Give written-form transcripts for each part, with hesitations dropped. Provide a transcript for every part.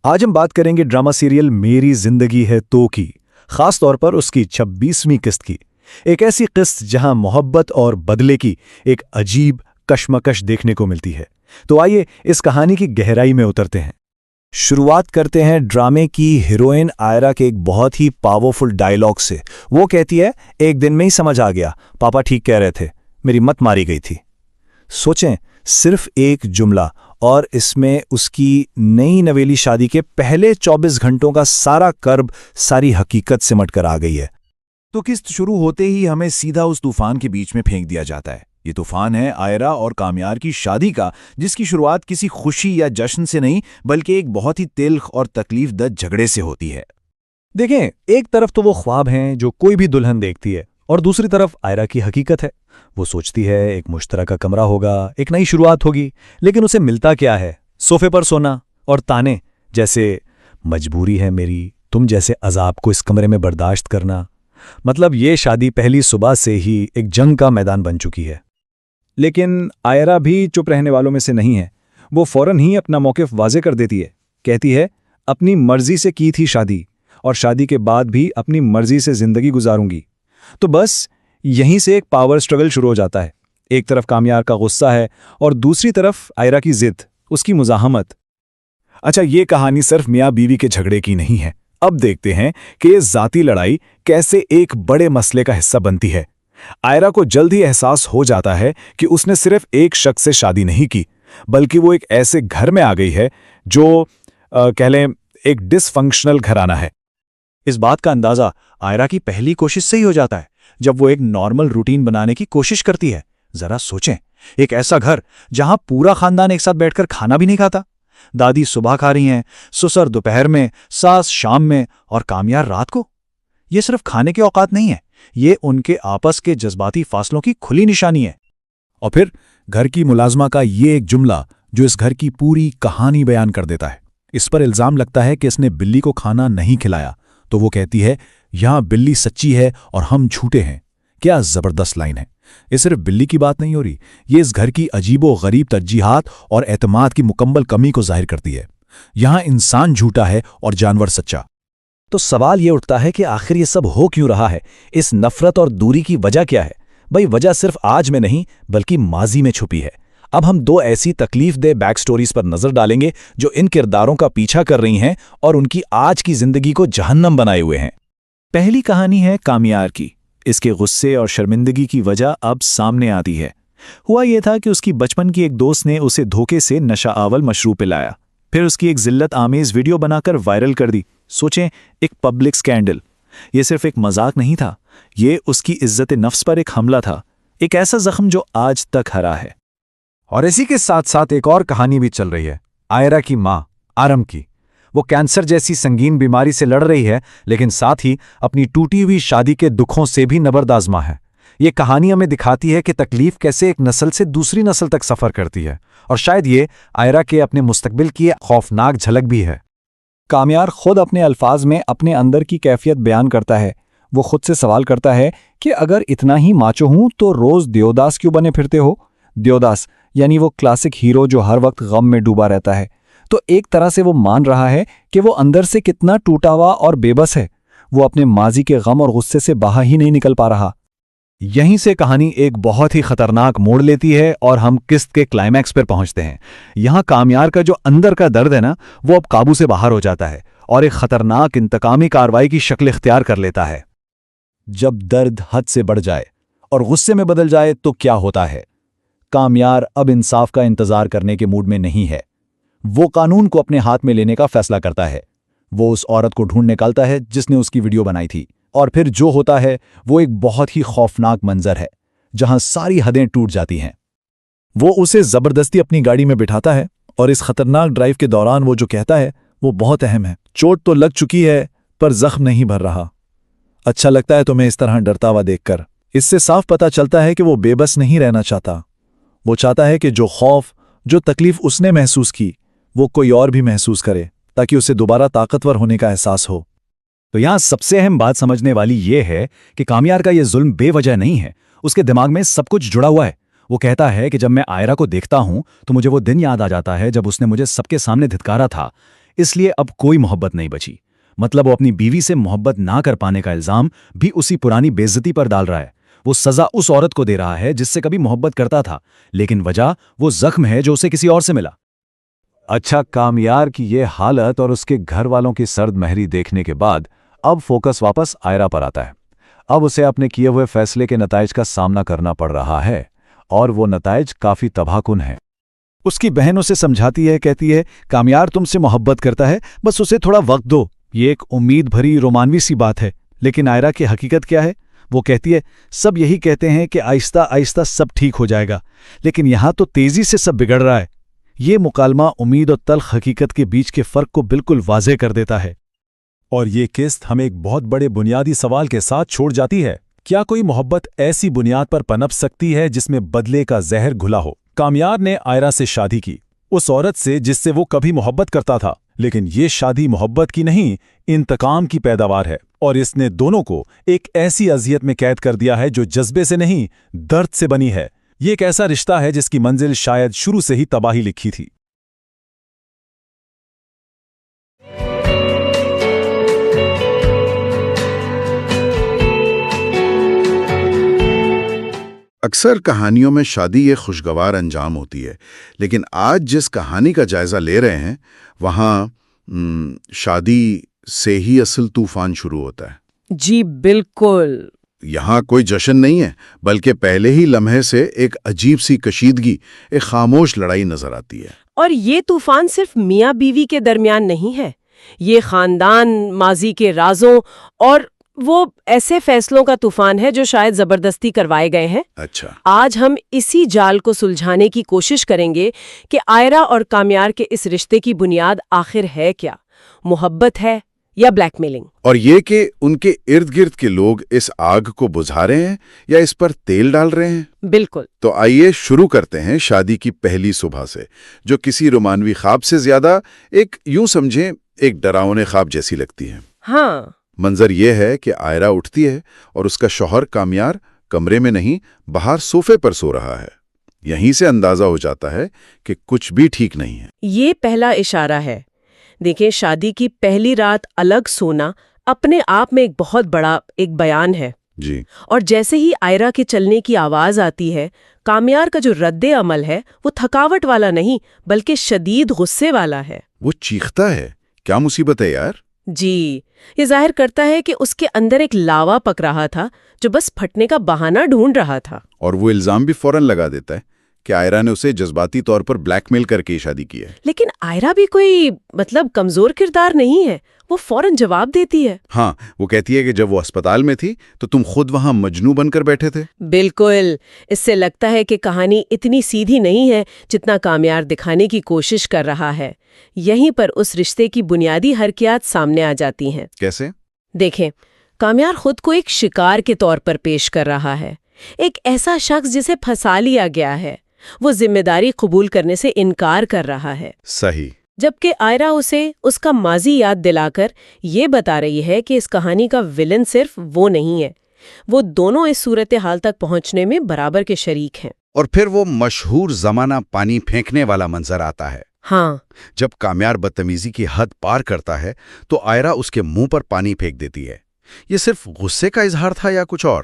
آج ہم بات کریں گے ڈرامہ سیریل میری زندگی ہے تو کی، خاص طور پر اس کی 26ویں قسط کی۔ ایک ایسی قسط جہاں محبت اور بدلے کی ایک عجیب کشمکش دیکھنے کو ملتی ہے۔ تو آئیے اس کہانی کی گہرائی میں اترتے ہیں۔ شروعات کرتے ہیں ڈرامے کی ہیروئن آئرا کے ایک بہت ہی پاورفل ڈائیلاگ سے۔ وہ کہتی ہے، ایک دن میں ہی سمجھ آ گیا، پاپا ٹھیک کہہ رہے تھے، میری مت ماری گئی تھی۔ سوچیں، صرف ایک جملہ اور اس میں اس کی نئی نویلی شادی کے پہلے 24 گھنٹوں کا سارا کرب، ساری حقیقت سمٹ کر آ گئی ہے۔ تو قسط شروع ہوتے ہی ہمیں سیدھا اس طوفان کے بیچ میں پھینک دیا جاتا ہے۔ یہ طوفان ہے آئرا اور کامیار کی شادی کا، جس کی شروعات کسی خوشی یا جشن سے نہیں بلکہ ایک بہت ہی تلخ اور تکلیف دہ جھگڑے سے ہوتی ہے۔ دیکھیں، ایک طرف تو وہ خواب ہیں جو کوئی بھی دلہن دیکھتی ہے، اور دوسری طرف آئرا کی حقیقت ہے۔ وہ سوچتی ہے ایک مشترکہ کمرہ ہوگا، ایک نئی شروعات ہوگی، لیکن اسے ملتا کیا ہے؟ صوفے پر سونا اور تانے، جیسے مجبوری ہے میری تم جیسے عذاب کو اس کمرے میں برداشت کرنا۔ مطلب یہ شادی پہلی صبح سے ہی ایک جنگ کا میدان بن چکی ہے۔ لیکن آئرا بھی چپ رہنے والوں میں سے نہیں ہے۔ وہ فوراً ہی اپنا موقف واضح کر دیتی ہے۔ کہتی ہے، اپنی مرضی سے کی تھی شادی، اور شادی کے بعد بھی اپنی مرضی سے زندگی گزاروں گی۔ تو بس یہیں سے ایک پاور سٹرگل شروع ہو جاتا ہے۔ ایک طرف کامیار کا غصہ ہے اور دوسری طرف آئرا کی ضد، اس کی مزاحمت۔ اچھا، یہ کہانی صرف میاں بیوی کے جھگڑے کی نہیں ہے۔ اب دیکھتے ہیں کہ یہ ذاتی لڑائی کیسے ایک بڑے مسئلے کا حصہ بنتی ہے۔ آئرا کو جلد ہی احساس ہو جاتا ہے کہ اس نے صرف ایک شخص سے شادی نہیں کی، بلکہ وہ ایک ایسے گھر میں آ گئی ہے جو کہہ لیں ایک ڈس فنکشنل گھرانہ ہے۔ اس بات کا اندازہ آئرا کی پہلی کوشش سے ہی ہو جاتا ہے، جب وہ ایک نارمل روٹین بنانے کی کوشش کرتی ہے۔ ذرا سوچیں، ایک ایسا گھر جہاں پورا خاندان ایک ساتھ بیٹھ کر کھانا بھی نہیں کھاتا۔ دادی صبح کھا رہی ہیں، سسر دوپہر میں، ساس شام میں، اور کامیار رات کو۔ یہ صرف کھانے کے اوقات نہیں ہے، یہ ان کے آپس کے جذباتی فاصلوں کی کھلی نشانی ہے۔ اور پھر گھر کی ملازمہ کا یہ ایک جملہ جو اس گھر کی پوری کہانی بیان کر دیتا ہے۔ اس پر الزام لگتا ہے کہ اس نے بلی کو کھانا نہیں کھلایا، تو وہ کہتی ہے، یہاں بلی سچی ہے اور ہم جھوٹے ہیں۔ کیا زبردست لائن ہے! یہ صرف بلی کی بات نہیں ہو رہی، یہ اس گھر کی عجیب و غریب ترجیحات اور اعتماد کی مکمل کمی کو ظاہر کرتی ہے۔ یہاں انسان جھوٹا ہے اور جانور سچا۔ تو سوال یہ اٹھتا ہے کہ آخر یہ سب ہو کیوں رہا ہے؟ اس نفرت اور دوری کی وجہ کیا ہے؟ بھئی، وجہ صرف آج میں نہیں بلکہ ماضی میں چھپی ہے۔ اب ہم دو ایسی تکلیف دہ بیک سٹوریز پر نظر ڈالیں گے جو ان کرداروں کا پیچھا کر رہی ہیں اور ان کی آج کی زندگی کو جہنم بنائے ہوئے ہیں۔ پہلی کہانی ہے کامیار کی۔ اس کے غصے اور شرمندگی کی وجہ اب سامنے آتی ہے۔ ہوا یہ تھا کہ اس کی بچپن کی ایک دوست نے اسے دھوکے سے نشہ آول مشروب پلایا، پھر اس کی ایک ذلت آمیز ویڈیو بنا کر وائرل کر دی۔ سوچیں، ایک پبلک سکینڈل۔ یہ صرف ایک مذاق نہیں تھا، یہ اس کی عزت نفس پر ایک حملہ تھا، ایک ایسا زخم جو آج تک ہرا ہے۔ اور اسی کے ساتھ ساتھ ایک اور کہانی بھی چل رہی ہے، آئرا کی ماں آرم کی۔ وہ کینسر جیسی سنگین بیماری سے لڑ رہی ہے، لیکن ساتھ ہی اپنی ٹوٹی ہوئی شادی کے دکھوں سے بھی نبرد آزما ہے۔ یہ کہانی ہمیں دکھاتی ہے کہ تکلیف کیسے ایک نسل سے دوسری نسل تک سفر کرتی ہے، اور شاید یہ آئرا کے اپنے مستقبل کی خوفناک جھلک بھی ہے۔ کامیار خود اپنے الفاظ میں اپنے اندر کی کیفیت بیان کرتا ہے۔ وہ خود سے سوال کرتا ہے کہ اگر اتنا ہی ماچو ہوں تو روز دیوداس کیوں بنے پھرتے ہو؟ دیوداس یعنی وہ کلاسک ہیرو جو ہر وقت غم میں ڈوبا رہتا ہے۔ تو ایک طرح سے وہ مان رہا ہے کہ وہ اندر سے کتنا ٹوٹا ہوا اور بے بس ہے۔ وہ اپنے ماضی کے غم اور غصے سے باہر ہی نہیں نکل پا رہا۔ یہیں سے کہانی ایک بہت ہی خطرناک موڑ لیتی ہے اور ہم قسط کے کلائمیکس پر پہنچتے ہیں۔ یہاں کامیار کا جو اندر کا درد ہے نا، وہ اب قابو سے باہر ہو جاتا ہے اور ایک خطرناک انتقامی کارروائی کی شکل اختیار کر لیتا ہے۔ جب درد حد سے بڑھ جائے اور غصے میں بدل جائے تو کیا ہوتا ہے؟ کامیار اب انصاف کا انتظار کرنے کے موڈ میں نہیں ہے۔ وہ قانون کو اپنے ہاتھ میں لینے کا فیصلہ کرتا ہے۔ وہ اس عورت کو ڈھونڈ نکالتا ہے جس نے اس کی ویڈیو بنائی تھی، اور پھر جو ہوتا ہے وہ ایک بہت ہی خوفناک منظر ہے جہاں ساری حدیں ٹوٹ جاتی ہیں۔ وہ اسے زبردستی اپنی گاڑی میں بٹھاتا ہے، اور اس خطرناک ڈرائیو کے دوران وہ جو کہتا ہے وہ بہت اہم ہے۔ چوٹ تو لگ چکی ہے پر زخم نہیں بھر رہا۔ اچھا لگتا ہے تمہیں اس طرح ڈرتا ہوا دیکھ کر۔ اس سے صاف پتہ چلتا ہے کہ وہ بے بس نہیں رہنا چاہتا۔ وہ چاہتا ہے کہ جو خوف، جو تکلیف اس نے محسوس کی، وہ کوئی اور بھی محسوس کرے تاکہ اسے دوبارہ طاقتور ہونے کا احساس ہو۔ تو یہاں سب سے اہم بات سمجھنے والی یہ ہے کہ کامیار کا یہ ظلم بے وجہ نہیں ہے، اس کے دماغ میں سب کچھ جڑا ہوا ہے۔ وہ کہتا ہے کہ جب میں آئرا کو دیکھتا ہوں تو مجھے وہ دن یاد آ جاتا ہے جب اس نے مجھے سب کے سامنے دھتکارا تھا۔ اس لیے اب کوئی محبت نہیں بچی۔ مطلب وہ اپنی بیوی سے محبت نہ کر پانے کا الزام بھی اسی پرانی بے عزتی پر ڈال رہا ہے۔ وہ سزا اس عورت کو دے رہا ہے جس سے کبھی محبت کرتا تھا، لیکن وجہ وہ زخم ہے جو اسے کسی اور سے ملا۔ اچھا، کامیار کی یہ حالت اور اس کے گھر والوں کی سرد مہری دیکھنے کے بعد اب فوکس واپس آئرا پر آتا ہے۔ اب اسے اپنے کیے ہوئے فیصلے کے نتائج کا سامنا کرنا پڑ رہا ہے، اور وہ نتائج کافی تباہ کن ہیں۔ اس کی بہن اسے سمجھاتی ہے، کہتی ہے کامیار تم سے محبت کرتا ہے، بس اسے تھوڑا وقت دو۔ یہ ایک امید بھری رومانوی سی بات ہے، لیکن آئرا کی حقیقت کیا ہے؟ وہ کہتی ہے سب یہی کہتے ہیں کہ آہستہ آہستہ سب ٹھیک ہو جائے گا، لیکن یہاں تو تیزی سے سب بگڑ رہا ہے۔ یہ مکالمہ امید اور تلخ حقیقت کے بیچ کے فرق کو بالکل واضح کر دیتا ہے۔ اور یہ قسط ہمیں ایک بہت بڑے بنیادی سوال کے ساتھ چھوڑ جاتی ہے۔ کیا کوئی محبت ایسی بنیاد پر پنپ سکتی ہے جس میں بدلے کا زہر گھلا ہو؟ کامیار نے آئرا سے شادی کی، اس عورت سے جس سے وہ کبھی محبت کرتا تھا، لیکن یہ شادی محبت کی نہیں، انتقام کی پیداوار ہے، اور اس نے دونوں کو ایک ایسی اذیت میں قید کر دیا ہے جو جذبے سے نہیں، درد سے بنی ہے۔ یہ ایک ایسا رشتہ ہے جس کی منزل شاید شروع سے ہی تباہی لکھی تھی۔ اکثر کہانیوں میں شادی ایک خوشگوار انجام ہوتی ہے، لیکن آج جس کہانی کا جائزہ لے رہے ہیں وہاں شادی سے ہی اصل طوفان شروع ہوتا ہے۔ جی بالکل۔ یہاں کوئی جشن نہیں ہے، بلکہ پہلے ہی لمحے سے ایک عجیب سی کشیدگی، ایک خاموش لڑائی نظر آتی ہے۔ اور یہ طوفان صرف میاں بیوی کے درمیان نہیں ہے، یہ خاندان، ماضی کے رازوں اور وہ ایسے فیصلوں کا طوفان ہے جو شاید زبردستی کروائے گئے ہیں۔ اچھا، آج ہم اسی جال کو سلجھانے کی کوشش کریں گے کہ آئرا اور کامیار کے اس رشتے کی بنیاد آخر ہے کیا؟ محبت ہے یا بلیک میلنگ؟ اور یہ کہ ان کے ارد گرد کے لوگ اس آگ کو بجھا رہے ہیں یا اس پر تیل ڈال رہے ہیں؟ بالکل۔ تو آئیے شروع کرتے ہیں شادی کی پہلی صبح سے، جو کسی رومانوی خواب سے زیادہ ایک یوں سمجھیں ایک ڈراؤنے خواب جیسی لگتی ہے۔ ہاں، منظر یہ ہے کہ آئرا اٹھتی ہے اور اس کا شوہر کامیار کمرے میں نہیں، باہر صوفے پر سو رہا ہے۔ یہیں سے اندازہ ہو جاتا ہے کہ کچھ بھی ٹھیک نہیں ہے۔ یہ پہلا اشارہ ہے۔ دیکھیں، شادی کی پہلی رات الگ سونا اپنے آپ میں ایک بہت بڑا ایک بیان ہے۔ جی، اور جیسے ہی آئرا کے چلنے کی آواز آتی ہے، کامیار کا جو رد عمل ہے وہ تھکاوٹ والا نہیں بلکہ شدید غصے والا ہے۔ وہ چیختا ہے، کیا مصیبت ہے یار؟ جی، یہ ظاہر کرتا ہے کہ اس کے اندر ایک لاوا پک رہا تھا جو بس پھٹنے کا بہانہ ڈھونڈ رہا تھا۔ اور وہ الزام بھی فوراً لگا دیتا ہے کہ آئرا نے اسے جذباتی طور پر بلیک میل کر کے شادی کی ہے۔ لیکن آئرا بھی کوئی کمزور کردار نہیں ہے، وہ فوراً جواب دیتی ہے۔ ہاں، وہ کہتی ہے کہ جب وہ اسپتال میں تھی تو تم خود وہاں مجنوں بن کر بیٹھے تھے۔ بالکل۔ اس سے لگتا ہے کہ کہانی اتنی سیدھی نہیں ہے جتنا کامیار دکھانے کی کوشش کر رہا ہے۔ یہیں پر اس رشتے کی بنیادی حرکیات سامنے آ جاتی ہیں۔ کیسے؟ دیکھیں، کامیار خود کو ایک شکار کے طور پر پیش کر رہا ہے، ایک ایسا شخص جسے پھنسا لیا گیا ہے۔ وہ ذمہ داری قبول کرنے سے انکار کر رہا ہے۔ صحیح۔ جبکہ آئرا اسے اس کا ماضی یاد دلا کر یہ بتا رہی ہے کہ اس کہانی کا ویلن صرف وہ نہیں ہے، وہ دونوں اس صورتحال تک پہنچنے میں برابر کے شریک ہیں۔ اور پھر وہ مشہور زمانہ پانی پھینکنے والا منظر آتا ہے۔ ہاں، جب کامیار بدتمیزی کی حد پار کرتا ہے تو آئرا اس کے منہ پر پانی پھینک دیتی ہے۔ یہ صرف غصے کا اظہار تھا یا کچھ اور؟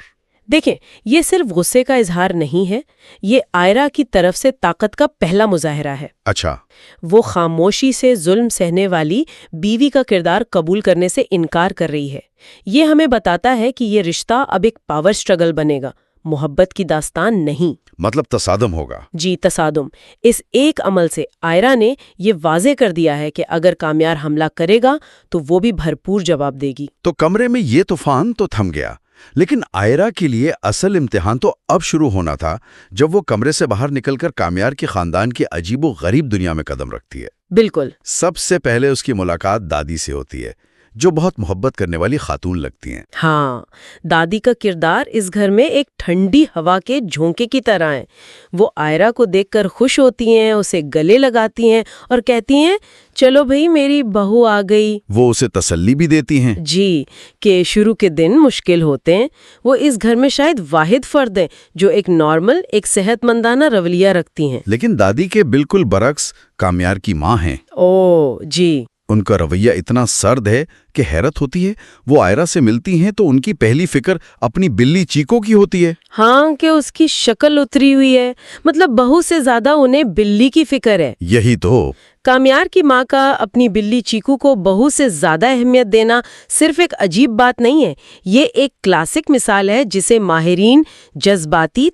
دیکھیں، یہ صرف غصے کا اظہار نہیں ہے، یہ آئرا کی طرف سے طاقت کا پہلا مظاہرہ ہے۔ اچھا، وہ خاموشی سے ظلم سہنے والی بیوی کا کردار قبول کرنے سے انکار کر رہی ہے۔ یہ ہمیں بتاتا ہے کہ یہ رشتہ اب ایک پاور سٹرگل بنے گا، محبت کی داستان نہیں۔ مطلب تصادم ہوگا۔ جی، تصادم۔ اس ایک عمل سے آئرا نے یہ واضح کر دیا ہے کہ اگر کامیار حملہ کرے گا تو وہ بھی بھرپور جواب دے گی۔ تو کمرے میں یہ طوفان تو تھم گیا، لیکن آئرا کے لیے اصل امتحان تو اب شروع ہونا تھا جب وہ کمرے سے باہر نکل کر کامیار کے خاندان کی عجیب و غریب دنیا میں قدم رکھتی ہے۔ بالکل۔ سب سے پہلے اس کی ملاقات دادی سے ہوتی ہے، جو بہت محبت کرنے والی خاتون لگتی ہیں۔ ہاں، دادی کا کردار اس گھر میں ایک ٹھنڈی ہوا کے جھونکے کی طرح ہے۔ وہ آئرا کو دیکھ کر خوش ہوتی ہیں، اسے گلے لگاتی ہیں اور کہتی ہیں چلو بھئی میری بہو آ گئی۔ وہ اسے تسلی بھی دیتی ہیں۔ جی، کہ شروع کے دن مشکل ہوتے ہیں، وہ اس گھر میں شاید واحد فرد ہیں جو ایک نارمل، ایک صحت مندانہ رویہ رکھتی ہیں۔ لیکن دادی کے بالکل برعکس کامیار کی ماں ہیں۔ او جی، ان کا رویہ اتنا سرد ہے کہ حیرت ہوتی ہے. وہ آئرا سے ملتی ہیں تو ان کی پہلی فکر اپنی بلی چیکو کی ہوتی ہے. ہاں کہ اس کی شکل اتری ہوئی ہے، مطلب بہو سے زیادہ انہیں بلی کی فکر ہے. یہی تو. کامیار کی ماں کا اپنی بلی چیکو کو بہو سے زیادہ اہمیت دینا صرف ایک عجیب بات نہیں ہے، یہ ایک کلاسک مثال ہے جسے ماہرین جذباتی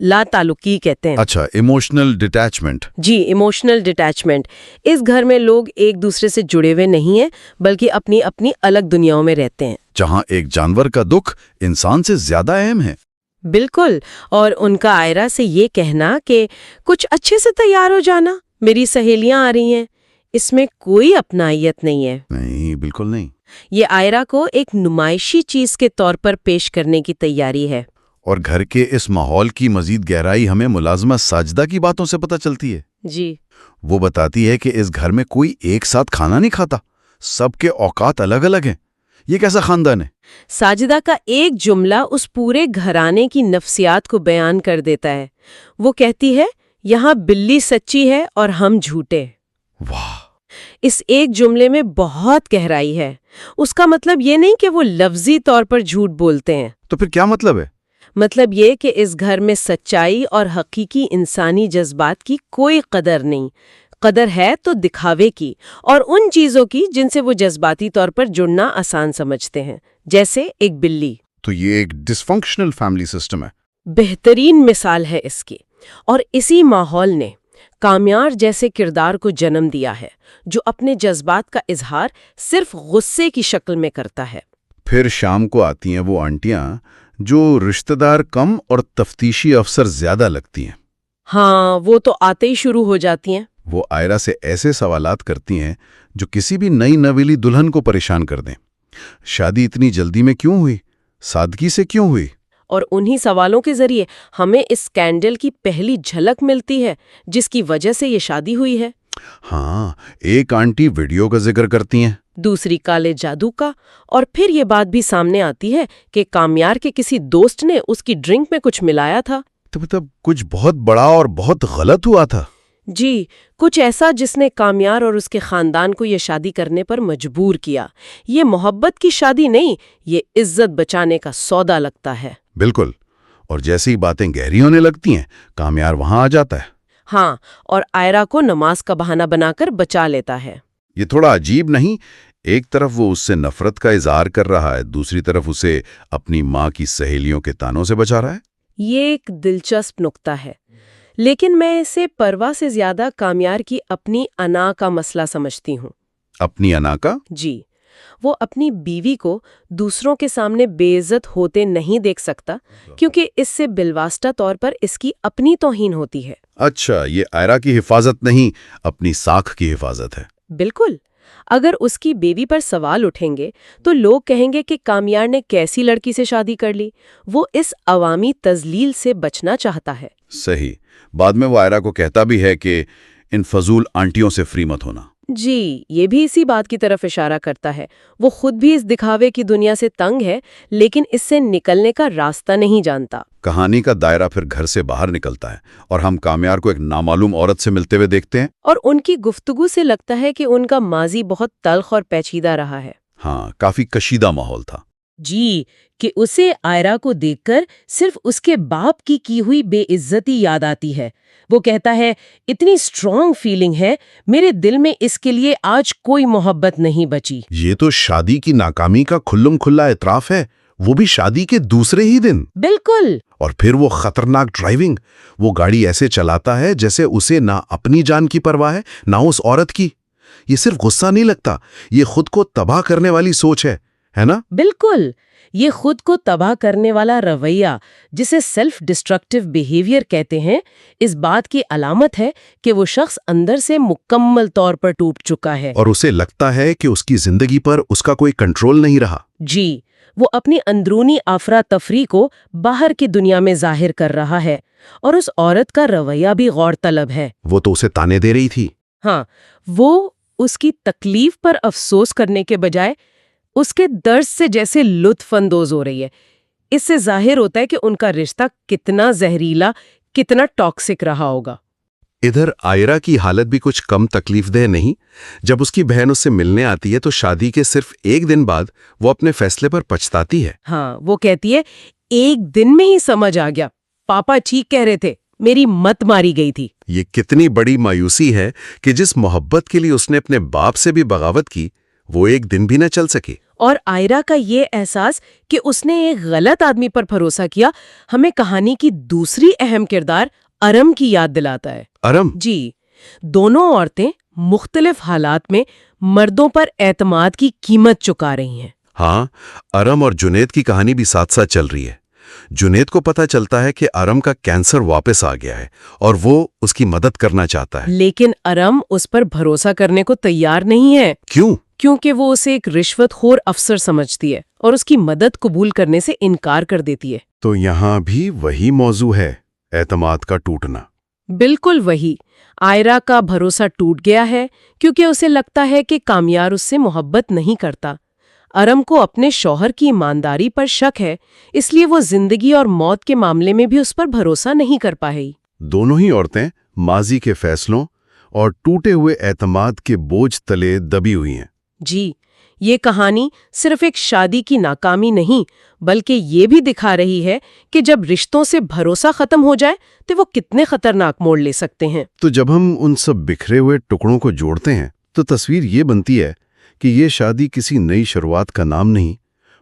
لا تعلقی کہتے ہیں. اچھا، ایموشنل ڈیٹیچمنٹ. جی، ایموشنل ڈیٹیچمنٹ. اس گھر میں لوگ ایک دوسرے سے جڑے ہوئے نہیں ہیں بلکہ اپنی اپنی الگ دنیاؤں میں رہتے ہیں، جہاں ایک جانور کا دکھ انسان سے زیادہ اہم ہے. بالکل. اور ان کا آئرا سے یہ کہنا کہ کچھ اچھے سے تیار ہو جانا، میری سہیلیاں آ رہی ہیں، اس میں کوئی اپنائیت نہیں ہے. نہیں، بالکل نہیں. یہ آئرا کو ایک نمائشی چیز کے طور پر پیش کرنے کی تیاری ہے. اور گھر کے اس ماحول کی مزید گہرائی ہمیں ملازمہ ساجدہ کی باتوں سے پتہ چلتی ہے. جی، وہ بتاتی ہے کہ اس گھر میں کوئی ایک ساتھ کھانا نہیں کھاتا، سب کے اوقات الگ الگ ہیں. یہ کیسا خاندان ہے؟ ساجدہ کا ایک جملہ اس پورے گھرانے کی نفسیات کو بیان کر دیتا ہے. وہ کہتی ہے، یہاں بلی سچی ہے اور ہم جھوٹے. واہ! اس ایک جملے میں بہت گہرائی ہے. اس کا مطلب یہ نہیں کہ وہ لفظی طور پر جھوٹ بولتے ہیں. تو پھر کیا مطلب ہے؟ مطلب یہ کہ اس گھر میں سچائی اور حقیقی انسانی جذبات کی کوئی قدر نہیں. قدر ہے تو دکھاوے کی اور ان چیزوں کی جن سے وہ جذباتی طور پر جڑنا آسان سمجھتے ہیں، جیسے ایک بلی. تو یہ ایک ڈس فنکشنل فیملی سسٹم ہے. بہترین مثال ہے اس کی. اور اسی ماحول نے کامیار جیسے کردار کو جنم دیا ہے جو اپنے جذبات کا اظہار صرف غصے کی شکل میں کرتا ہے. پھر شام کو آتی ہیں وہ آنٹیاں جو رشتہ دار کم اور تفتیشی افسر زیادہ لگتی ہیں. ہاں، وہ تو آتے ہی شروع ہو جاتی ہیں. وہ آئرا سے ایسے سوالات کرتی ہیں جو کسی بھی نئی نویلی دلہن کو پریشان کر دیں. شادی اتنی جلدی میں کیوں ہوئی؟ سادگی سے کیوں ہوئی؟ اور انہی سوالوں کے ذریعے ہمیں اس اسکینڈل کی پہلی جھلک ملتی ہے جس کی وجہ سے یہ شادی ہوئی ہے. ہاں، ایک آنٹی ویڈیو کا ذکر کرتی ہیں، دوسری کالے جادو کا، اور پھر یہ بات بھی سامنے آتی ہے کہ کامیار کے کسی دوست نے اس کی ڈرنک میں کچھ ملایا تھا. تو مطلب کچھ بہت بڑا اور بہت غلط ہوا تھا. جی، کچھ ایسا جس نے کامیار اور اس کے خاندان کو یہ شادی کرنے پر مجبور کیا. یہ محبت کی شادی نہیں، یہ عزت بچانے کا سودا لگتا ہے. بالکل. اور جیسے ہی باتیں گہری ہونے لگتی ہیں کامیار وہاں آ جاتا ہے. ہاں، اور آئرا کو نماز کا بہانہ بنا کر بچا لیتا ہے. یہ تھوڑا عجیب نہیں؟ ایک طرف وہ اس سے نفرت کا اظہار کر رہا ہے، دوسری طرف اسے اپنی ماں کی سہیلیوں کے تانوں سے بچا رہا ہے. یہ ایک دلچسپ نقطہ ہے، لیکن میں اسے پرواہ سے زیادہ کامیار کی اپنی انا کا مسئلہ سمجھتی ہوں. اپنی انا کا؟ جی، وہ اپنی بیوی کو دوسروں کے سامنے بے عزت ہوتے نہیں دیکھ سکتا کیونکہ اس سے بالواسطہ طور پر اس کی اپنی توہین ہوتی ہے. اچھا، یہ آئرا کی حفاظت نہیں، اپنی ساکھ کی حفاظت ہے. بالکل. اگر اس کی بیوی پر سوال اٹھیں گے تو لوگ کہیں گے کہ کامیار نے کیسی لڑکی سے شادی کر لی. وہ اس عوامی تذلیل سے بچنا چاہتا ہے. صحیح. بعد میں وہ آئرا کو کہتا بھی ہے کہ ان فضول آنٹیوں سے فری مت ہونا. جی، یہ بھی اسی بات کی طرف اشارہ کرتا ہے. وہ خود بھی اس دکھاوے کی دنیا سے تنگ ہے لیکن اس سے نکلنے کا راستہ نہیں جانتا. کہانی کا دائرہ پھر گھر سے باہر نکلتا ہے اور ہم کامیار کو ایک نامعلوم عورت سے ملتے ہوئے دیکھتے ہیں. اور ان کی گفتگو سے لگتا ہے کہ ان کا ماضی بہت تلخ اور پیچیدہ رہا ہے. ہاں، کافی کشیدہ ماحول تھا. جی، کہ اسے آئرا کو دیکھ کر صرف اس کے باپ کی ہوئی بے عزتی یاد آتی ہے. وہ کہتا ہے، اتنی اسٹرانگ فیلنگ ہے، میرے دل میں اس کے لیے آج کوئی محبت نہیں بچی. یہ تو شادی کی ناکامی کا کھلم کھلا اعتراف ہے، وہ بھی شادی کے دوسرے ہی دن. بالکل. اور پھر وہ خطرناک ڈرائیونگ، وہ گاڑی ایسے چلاتا ہے جیسے اسے نہ اپنی جان کی پرواہ ہے نہ اس عورت کی. یہ صرف غصہ نہیں لگتا، یہ خود کو تباہ کرنے والی سوچ ہے نا؟ بالکل. یہ خود کو تباہ کرنے والا رویہ جسے سیلف ڈسٹرکٹیو بیہیویئر کہتے ہیں، اس بات کی علامت ہے کہ وہ شخص اندر سے مکمل طور پر ٹوٹ چکا ہے. اور اسے لگتا ہے کہ اس کی زندگی پر اس کا کوئی کنٹرول نہیں رہا. جی، وہ اپنی اندرونی افراتفری کو باہر کی دنیا میں ظاہر کر رہا ہے. اور اس عورت کا رویہ بھی غور طلب ہے. وہ تو اسے تانے دے رہی تھی. ہاں، وہ اس کی تکلیف پر افسوس کرنے کے بجائے اس کے درد سے جیسے لطف اندوز ہو رہی ہے. اس سے ظاہر ہوتا ہے کہ ان کا رشتہ کتنا زہریلا، کتنا ٹاکسک رہا ہوگا. ادھر آئرا کی حالت بھی کچھ کم تکلیف دہ نہیں۔ جب اس کی بہن اس سے ملنے آتی ہے تو شادی کے صرف ایک دن بعد وہ اپنے فیصلے پر پچھتاتی ہے۔ ہاں، وہ کہتی ہے ایک دن میں ہی سمجھ آ گیا، پاپا ٹھیک کہہ رہے تھے، میری مت ماری گئی تھی۔ یہ کتنی بڑی مایوسی ہے کہ جس محبت کے لیے اس نے اپنے باپ سے بھی بغاوت کی وہ ایک دن بھی نہ چل سکی۔ اور آئرا کا یہ احساس کہ اس نے ایک غلط آدمی پر بھروسہ کیا ہمیں کہانی کی دوسری اہم کردار ارم کی یاد دلاتا ہے۔ ارم؟ جی، دونوں عورتیں مختلف حالات میں مردوں پر اعتماد کی قیمت چکا رہی ہیں۔ ہاں، ارم اور جنید کی کہانی بھی ساتھ ساتھ چل رہی ہے۔ جنید کو پتہ چلتا ہے کہ ارم کا کینسر واپس آ گیا ہے اور وہ اس کی مدد کرنا چاہتا ہے۔ لیکن ارم اس پر بھروسہ کرنے کو تیار نہیں ہے۔ کیوں؟ کیونکہ وہ اسے ایک رشوت خور افسر سمجھتی ہے اور اس کی مدد قبول کرنے سے انکار کر دیتی ہے۔ تو یہاں بھی وہی موضوع ہے، اعتماد کا ٹوٹنا۔ بالکل وہی۔ آئرا کا بھروسہ ٹوٹ گیا ہے کیونکہ اسے لگتا ہے کہ کامیار اس سے محبت نہیں کرتا۔ ارم کو اپنے شوہر کی ایمانداری پر شک ہے، اس لیے وہ زندگی اور موت کے معاملے میں بھی اس پر بھروسہ نہیں کر پائی۔ دونوں ہی عورتیں ماضی کے فیصلوں اور ٹوٹے ہوئے اعتماد کے بوجھ تلے دبی ہوئی ہیں۔ جی، یہ کہانی صرف ایک شادی کی ناکامی نہیں بلکہ یہ بھی دکھا رہی ہے کہ جب رشتوں سے بھروسہ ختم ہو جائے تو وہ کتنے خطرناک موڑ لے سکتے ہیں۔ تو جب ہم ان سب بکھرے ہوئے ٹکڑوں کو جوڑتے ہیں تو تصویر یہ بنتی ہے کہ یہ شادی کسی نئی شروعات کا نام نہیں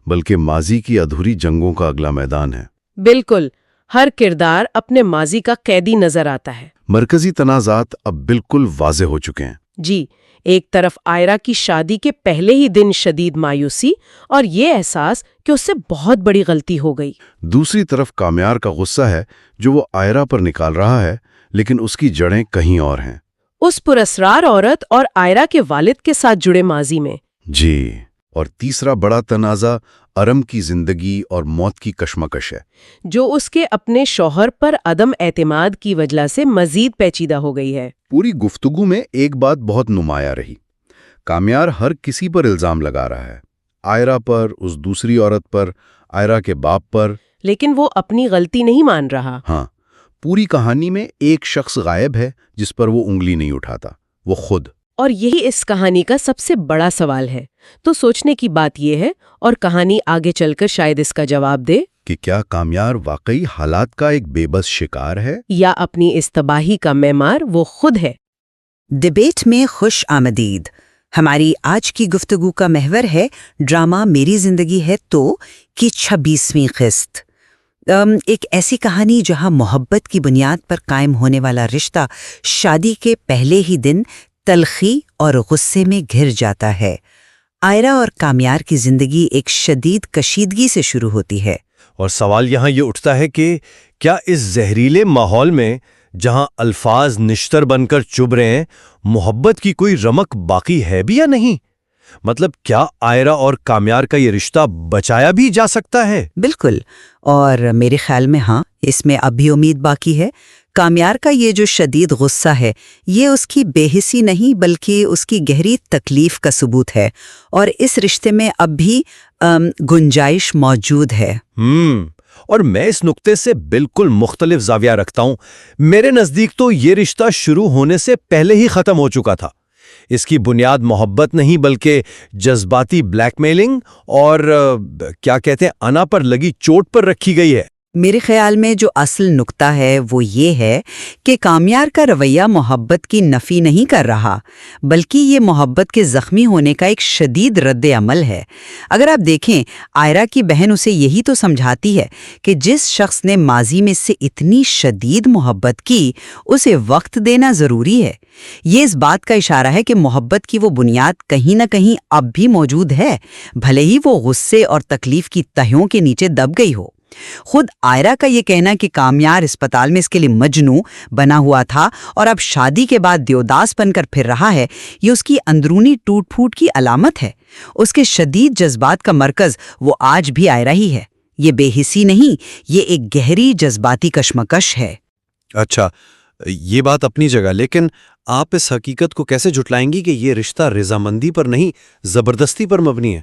بلکہ ماضی کی ادھوری جنگوں کا اگلا میدان ہے۔ بالکل، ہر کردار اپنے ماضی کا قیدی نظر آتا ہے۔ مرکزی تنازعات اب بالکل واضح ہو چکے ہیں۔ جی، ایک طرف آئرا کی شادی کے پہلے ہی دن شدید مایوسی اور یہ احساس کہ اس سے بہت بڑی غلطی ہو گئی۔ دوسری طرف کامیار کا غصہ ہے جو وہ آئرا پر نکال رہا ہے لیکن اس کی جڑیں کہیں اور ہیں۔ اس پراسرار عورت اور آئرا کے والد کے ساتھ جڑے ماضی میں۔ جی، اور تیسرا بڑا تنازع ارم کی زندگی اور موت کی کشمکش ہے، جو اس کے اپنے شوہر پر عدم اعتماد کی وجہ سے مزید پیچیدہ ہو گئی ہے۔ پوری گفتگو میں ایک بات بہت نمایاں رہی۔ کامیار ہر کسی پر الزام لگا رہا ہے، آئرا پر، اس دوسری عورت پر، آئرا کے باپ پر، لیکن وہ اپنی غلطی نہیں مان رہا۔ ہاں، پوری کہانی میں ایک شخص غائب ہے جس پر وہ انگلی نہیں اٹھاتا، وہ خود۔ اور یہی اس کہانی کا سب سے بڑا سوال ہے۔ تو سوچنے کی بات یہ ہے، اور کہانی آگے چل کر شاید اس کا جواب دے، کہ کیا کامیار واقعی حالات کا ایک بے بس شکار ہے؟ یا اپنی اس تباہی کا معمار وہ خود ہے؟ ڈبیٹ میں خوش آمدید۔ ہماری آج کی گفتگو کا محور ہے ڈرامہ میری زندگی ہے تو کی 26ویں قسط۔ ایک ایسی کہانی جہاں محبت کی بنیاد پر قائم ہونے والا رشتہ شادی کے پہلے ہی دن تلخی اور غصے میں گھر جاتا ہے۔ آئرا اور کامیار کی زندگی ایک شدید کشیدگی سے شروع ہوتی ہے۔ اور سوال یہاں یہ اٹھتا ہے کہ کیا اس زہریلے ماحول میں جہاں الفاظ نشتر بن کر چبھ رہے ہیں، محبت کی کوئی رمق باقی ہے بھی یا نہیں؟ مطلب کیا آئرا اور کامیار کا یہ رشتہ بچایا بھی جا سکتا ہے؟ بالکل، اور میرے خیال میں ہاں، اس میں اب بھی امید باقی ہے۔ کامیار کا یہ جو شدید غصہ ہے، یہ اس کی بے حسی نہیں بلکہ اس کی گہری تکلیف کا ثبوت ہے، اور اس رشتے میں اب بھی گنجائش موجود ہے۔ اور میں اس نقطے سے بالکل مختلف زاویہ رکھتا ہوں۔ میرے نزدیک تو یہ رشتہ شروع ہونے سے پہلے ہی ختم ہو چکا تھا۔ اس کی بنیاد محبت نہیں بلکہ جذباتی بلیک میلنگ اور کیا کہتے ہیں انا پر لگی چوٹ پر رکھی گئی ہے۔ میرے خیال میں جو اصل نقطہ ہے وہ یہ ہے کہ کامیار کا رویہ محبت کی نفی نہیں کر رہا، بلکہ یہ محبت کے زخمی ہونے کا ایک شدید رد عمل ہے۔ اگر آپ دیکھیں، آئرا کی بہن اسے یہی تو سمجھاتی ہے کہ جس شخص نے ماضی میں سے اتنی شدید محبت کی، اسے وقت دینا ضروری ہے۔ یہ اس بات کا اشارہ ہے کہ محبت کی وہ بنیاد کہیں نہ کہیں اب بھی موجود ہے، بھلے ہی وہ غصے اور تکلیف کی تہوں کے نیچے دب گئی ہو۔ خود آئرا کا یہ کہنا کہ کامیار اسپتال میں اس کے لیے مجنوں بنا ہوا تھا اور اب شادی کے بعد دیوداس بن کر پھر رہا ہے، یہ اس کی اندرونی ٹوٹ پھوٹ کی علامت ہے۔ اس کے شدید جذبات کا مرکز وہ آج بھی آئرا ہی ہے۔ یہ بے حسی نہیں، یہ ایک گہری جذباتی کشمکش ہے۔ اچھا، یہ بات اپنی جگہ، لیکن آپ اس حقیقت کو کیسے جھٹلائیں گی کہ یہ رشتہ رضامندی پر نہیں، زبردستی پر مبنی ہے؟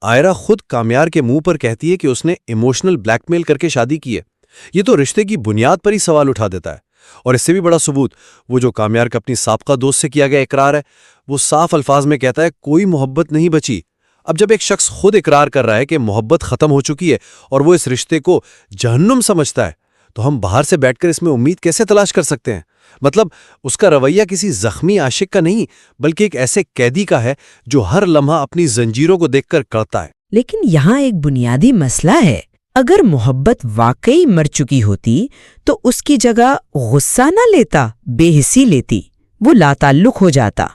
آئرا خود کامیار کے منہ پر کہتی ہے کہ اس نے ایموشنل بلیک میل کر کے شادی کی ہے۔ یہ تو رشتے کی بنیاد پر ہی سوال اٹھا دیتا ہے۔ اور اس سے بھی بڑا ثبوت وہ جو کامیار کا اپنی سابقہ دوست سے کیا گیا اقرار ہے، وہ صاف الفاظ میں کہتا ہے کوئی محبت نہیں بچی۔ اب جب ایک شخص خود اقرار کر رہا ہے کہ محبت ختم ہو چکی ہے اور وہ اس رشتے کو جہنم سمجھتا ہے، تو ہم باہر سے بیٹھ کر اس میں امید کیسے تلاش کر سکتے ہیں؟ مطلب اس کا رویہ کسی زخمی عاشق کا نہیں، بلکہ ایک ایسے قیدی کا ہے جو ہر لمحہ اپنی زنجیروں کو دیکھ کر کڑتا ہے۔ لیکن یہاں ایک بنیادی مسئلہ ہے۔ اگر محبت واقعی مر چکی ہوتی تو اس کی جگہ غصہ نہ لیتا، بے حسی لیتی، وہ لاتعلق ہو جاتا۔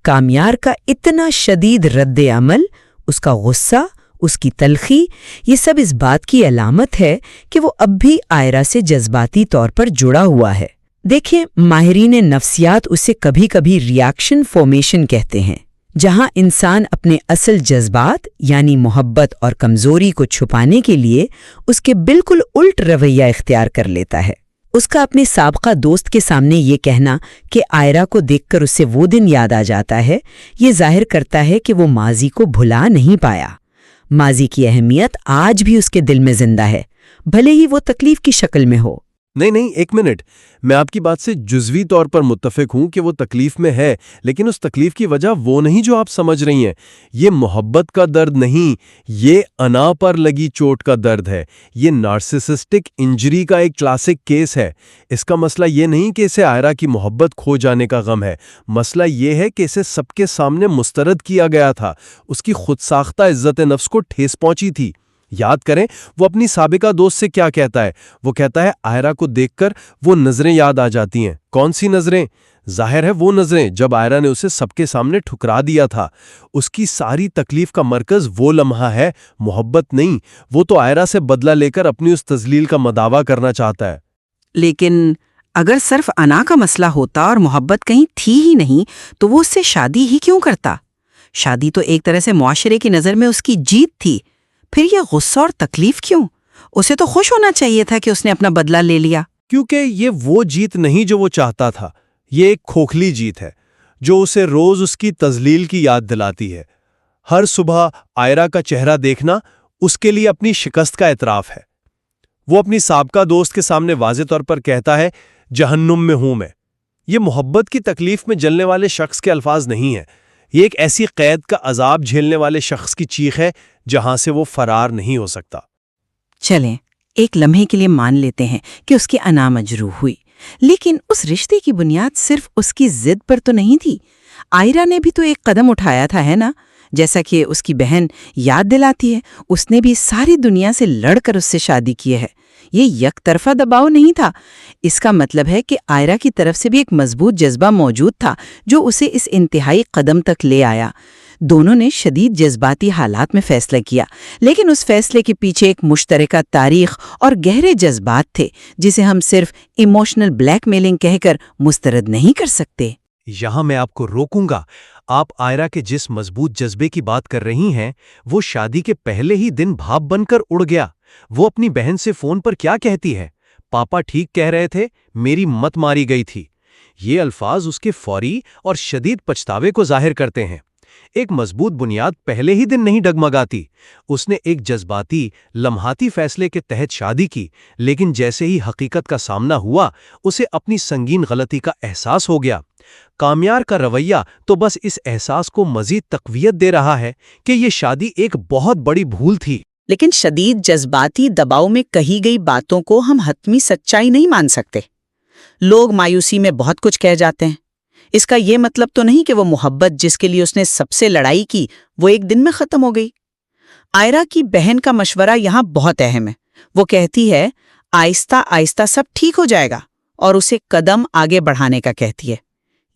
کامیار کا اتنا شدید رد عمل، اس کا غصہ، اس کی تلخی، یہ سب اس بات کی علامت ہے کہ وہ اب بھی آئرہ سے جذباتی طور پر جڑا ہوا ہے۔ دیکھیں، ماہرین نفسیات اسے کبھی کبھی ریاکشن فارمیشن کہتے ہیں، جہاں انسان اپنے اصل جذبات یعنی محبت اور کمزوری کو چھپانے کے لیے اس کے بالکل الٹ رویہ اختیار کر لیتا ہے۔ اس کا اپنے سابقہ دوست کے سامنے یہ کہنا کہ آئرہ کو دیکھ کر اسے وہ دن یاد آ جاتا ہے، یہ ظاہر کرتا ہے کہ وہ ماضی کو بھلا نہیں پایا۔ ماضی کی اہمیت آج بھی اس کے دل میں زندہ ہے، بھلے ہی وہ تکلیف کی شکل میں ہو۔ نہیں، ایک منٹ، میں آپ کی بات سے جزوی طور پر متفق ہوں کہ وہ تکلیف میں ہے، لیکن اس تکلیف کی وجہ وہ نہیں جو آپ سمجھ رہی ہیں۔ یہ محبت کا درد نہیں، یہ انا پر لگی چوٹ کا درد ہے۔ یہ نارسسسٹک انجری کا ایک کلاسک کیس ہے۔ اس کا مسئلہ یہ نہیں کہ اسے آئرہ کی محبت کھو جانے کا غم ہے، مسئلہ یہ ہے کہ اسے سب کے سامنے مسترد کیا گیا تھا، اس کی خود ساختہ عزت نفس کو ٹھیس پہنچی تھی۔ یاد کریں وہ اپنی سابقہ دوست سے کیا کہتا ہے؟ وہ کہتا ہے آئرہ کو دیکھ کر وہ نظریں یاد آ جاتی ہیں۔ کون سی نظریں؟ ظاہر ہے وہ نظریں جب آئرہ نے اسے سب کے سامنے ٹھکرا دیا تھا۔ اس کی ساری تکلیف کا مرکز وہ لمحہ ہے، محبت نہیں۔ وہ تو آئرہ سے بدلہ لے کر اپنی اس تذلیل کا مداوع کرنا چاہتا ہے۔ لیکن اگر صرف انا کا مسئلہ ہوتا اور محبت کہیں تھی ہی نہیں تو وہ اس سے شادی ہی کیوں کرتا؟ شادی تو ایک طرح سے معاشرے کی نظر میں اس کی جیت تھی، پھر یہ غصہ اور تکلیف کیوں؟ اسے تو خوش ہونا چاہیے تھا کہ اس نے اپنا بدلہ لے لیا۔ کیونکہ یہ وہ جیت نہیں جو وہ چاہتا تھا، یہ ایک کھوکھلی جیت ہے جو اسے روز اس کی تذلیل کی یاد دلاتی ہے۔ ہر صبح آئرہ کا چہرہ دیکھنا اس کے لیے اپنی شکست کا اعتراف ہے۔ وہ اپنی سابقہ دوست کے سامنے واضح طور پر کہتا ہے جہنم میں ہوں میں۔ یہ محبت کی تکلیف میں جلنے والے شخص کے الفاظ نہیں ہیں، یہ ایک ایسی قید کا عذاب جھیلنے والے شخص کی چیخ ہے جہاں سے وہ فرار نہیں ہو سکتا۔ چلیں ایک لمحے کے لیے مان لیتے ہیں کہ اس کی انا مجروح ہوئی، لیکن اس رشتے کی بنیاد صرف اس کی ضد پر تو نہیں تھی۔ آئرہ نے بھی تو ایک قدم اٹھایا تھا، ہے نا؟ جیسا کہ اس کی بہن یاد دلاتی ہے، اس نے بھی ساری دنیا سے لڑ کر اس سے شادی کی ہے۔ یہ یک طرفہ دباؤ نہیں تھا۔ اس کا مطلب ہے کہ آئرہ کی طرف سے بھی ایک مضبوط جذبہ موجود تھا جو اسے اس انتہائی قدم تک لے آیا۔ دونوں نے شدید جذباتی حالات میں فیصلہ کیا، لیکن اس فیصلے کے پیچھے ایک مشترکہ تاریخ اور گہرے جذبات تھے جسے ہم صرف ایموشنل بلیک میلنگ کہہ کر مسترد نہیں کر سکتے۔ یہاں میں آپ کو روکوں گا۔ آپ آئرہ کے جس مضبوط جذبے کی بات کر رہی ہیں وہ شادی کے پہلے ہی دن بھاپ بن کر اڑ گیا۔ وہ اپنی بہن سے فون پر کیا کہتی ہے؟ پاپا ٹھیک کہہ رہے تھے، میری مت ماری گئی تھی۔ یہ الفاظ اس کے فوری اور شدید پچھتاوے کو ظاہر کرتے ہیں۔ ایک مضبوط بنیاد پہلے ہی دن نہیں ڈگمگاتی۔ اس نے ایک جذباتی، لمحاتی فیصلے کے تحت شادی کی، لیکن جیسے ہی حقیقت کا سامنا ہوا اسے اپنی سنگین غلطی کا احساس ہو گیا۔ کامیار کا رویہ تو بس اس احساس کو مزید تقویت دے رہا ہے کہ یہ شادی ایک بہت بڑی بھول تھی۔ لیکن شدید جذباتی دباؤ میں کہی گئی باتوں کو ہم حتمی سچائی نہیں مان سکتے۔ لوگ مایوسی میں بہت کچھ کہہ جاتے ہیں۔ اس کا یہ مطلب تو نہیں کہ وہ محبت جس کے لیے اس نے سب سے لڑائی کی وہ ایک دن میں ختم ہو گئی۔ آئرہ کی بہن کا مشورہ یہاں بہت اہم ہے۔ وہ کہتی ہے آہستہ آہستہ سب ٹھیک ہو جائے گا، اور اسے قدم آگے بڑھانے کا کہتی ہے۔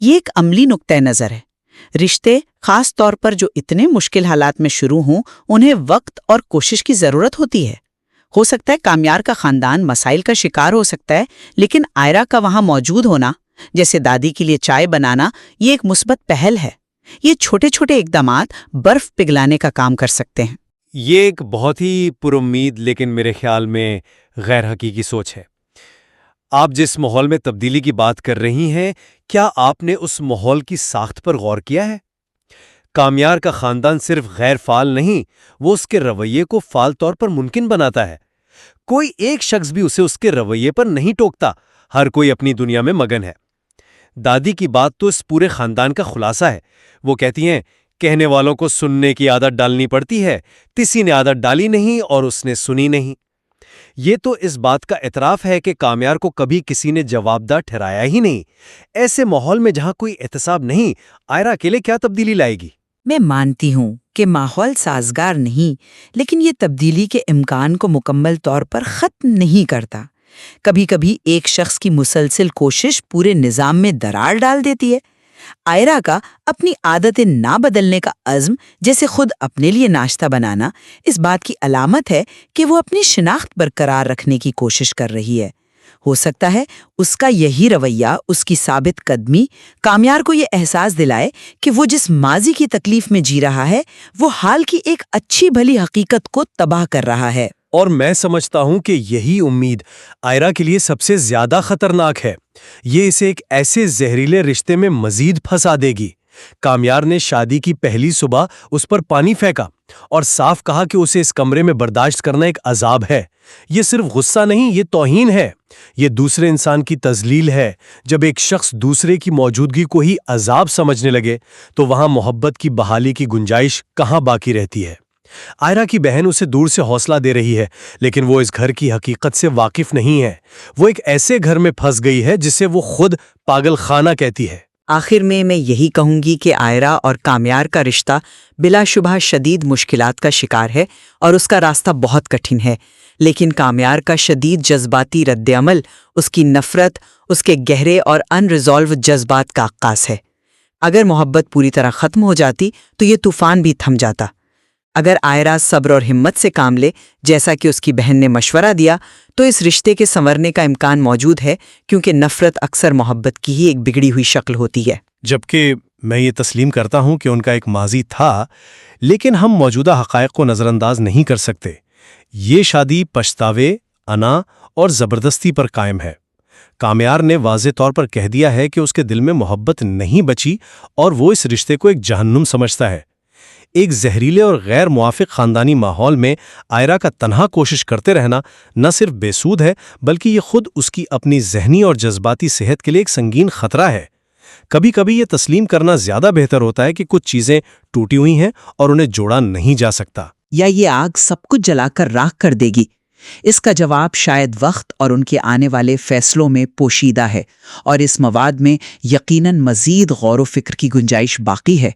یہ ایک عملی نقطۂ نظر ہے۔ رشتے خاص طور پر جو اتنے مشکل حالات میں شروع ہوں انہیں وقت اور کوشش کی ضرورت ہوتی ہے۔ ہو سکتا ہے کامیار کا خاندان مسائل کا شکار ہو سکتا ہے، لیکن آئرہ کا وہاں موجود ہونا، جیسے دادی کے لیے چائے بنانا، یہ ایک مثبت پہل ہے۔ یہ چھوٹے چھوٹے اقدامات برف پگھلانے کا کام کر سکتے ہیں۔ یہ ایک بہت ہی پرامید لیکن میرے خیال میں غیر حقیقی سوچ ہے۔ آپ جس ماحول میں تبدیلی کی بات کر رہی ہیں، کیا آپ نے اس ماحول کی ساخت پر غور کیا ہے؟ کامیار کا خاندان صرف غیر فعال نہیں، وہ اس کے رویے کو فعال طور پر ممکن بناتا ہے۔ کوئی ایک شخص بھی اسے اس کے رویے پر نہیں ٹوکتا۔ ہر کوئی اپنی دنیا میں مگن ہے۔ دادی کی بات تو اس پورے خاندان کا خلاصہ ہے۔ وہ کہتی ہیں کہنے والوں کو سننے کی عادت ڈالنی پڑتی ہے، کسی نے عادت ڈالی نہیں اور اس نے سنی نہیں۔ یہ تو اس بات کا اعتراف ہے کہ کامیار کو کبھی کسی نے جواب دہ ٹھہرایا ہی نہیں۔ ایسے ماحول میں جہاں کوئی احتساب نہیں، آئرہ اکیلے کیا تبدیلی لائے گی؟ میں مانتی ہوں کہ ماحول سازگار نہیں، لیکن یہ تبدیلی کے امکان کو مکمل طور پر ختم نہیں کرتا۔ کبھی کبھی ایک شخص کی مسلسل کوشش پورے نظام میں دراڑ ڈال دیتی ہے۔ آئرہ کا اپنی عادتیں نہ بدلنے کا عزم، جیسے خود اپنے لیے ناشتہ بنانا، اس بات کی علامت ہے کہ وہ اپنی شناخت برقرار رکھنے کی کوشش کر رہی ہے۔ ہو سکتا ہے اس کا یہی رویہ، اس کی ثابت قدمی، کامیار کو یہ احساس دلائے کہ وہ جس ماضی کی تکلیف میں جی رہا ہے وہ حال کی ایک اچھی بھلی حقیقت کو تباہ کر رہا ہے۔ اور میں سمجھتا ہوں کہ یہی امید آئرہ کے لیے سب سے زیادہ خطرناک ہے۔ یہ اسے ایک ایسے زہریلے رشتے میں مزید پھنسا دے گی۔ کامیار نے شادی کی پہلی صبح اس پر پانی پھینکا اور صاف کہا کہ اسے اس کمرے میں برداشت کرنا ایک عذاب ہے۔ یہ صرف غصہ نہیں، یہ توہین ہے، یہ دوسرے انسان کی تذلیل ہے۔ جب ایک شخص دوسرے کی موجودگی کو ہی عذاب سمجھنے لگے تو وہاں محبت کی بحالی کی گنجائش کہاں باقی رہتی ہے؟ آئرہ کی بہن اسے دور سے حوصلہ دے رہی ہے، لیکن وہ اس گھر کی حقیقت سے واقف نہیں ہے۔ وہ ایک ایسے گھر میں پھنس گئی ہے جسے وہ خود پاگل خانہ کہتی ہے۔ آخر میں یہی کہوں گی کہ آئرہ اور کامیار کا رشتہ بلا شبہ شدید مشکلات کا شکار ہے اور اس کا راستہ بہت کٹھن ہے، لیکن کامیار کا شدید جذباتی رد عمل، اس کی نفرت، اس کے گہرے اور ان ریزالو جذبات کا عکاس ہے۔ اگر محبت پوری طرح ختم ہو جاتی تو یہ طوفان بھی تھم جاتا۔ اگر آئرہ صبر اور ہمت سے کام لے، جیسا کہ اس کی بہن نے مشورہ دیا، تو اس رشتے کے سنورنے کا امکان موجود ہے، کیونکہ نفرت اکثر محبت کی ہی ایک بگڑی ہوئی شکل ہوتی ہے۔ جبکہ میں یہ تسلیم کرتا ہوں کہ ان کا ایک ماضی تھا، لیکن ہم موجودہ حقائق کو نظر انداز نہیں کر سکتے۔ یہ شادی پچھتاوے، انا اور زبردستی پر قائم ہے۔ کامیار نے واضح طور پر کہہ دیا ہے کہ اس کے دل میں محبت نہیں بچی اور وہ اس رشتے کو ایک جہنم سمجھتا ہے۔ ایک زہریلے اور غیر موافق خاندانی ماحول میں آئرہ کا تنہا کوشش کرتے رہنا نہ صرف بے سود ہے، بلکہ یہ خود اس کی اپنی ذہنی اور جذباتی صحت کے لیے ایک سنگین خطرہ ہے۔ کبھی کبھی یہ تسلیم کرنا زیادہ بہتر ہوتا ہے کہ کچھ چیزیں ٹوٹی ہوئی ہیں اور انہیں جوڑا نہیں جا سکتا۔ یا یہ آگ سب کچھ جلا کر راکھ کر دے گی؟ اس کا جواب شاید وقت اور ان کے آنے والے فیصلوں میں پوشیدہ ہے، اور اس مواد میں یقیناً مزید غور و فکر کی گنجائش باقی ہے۔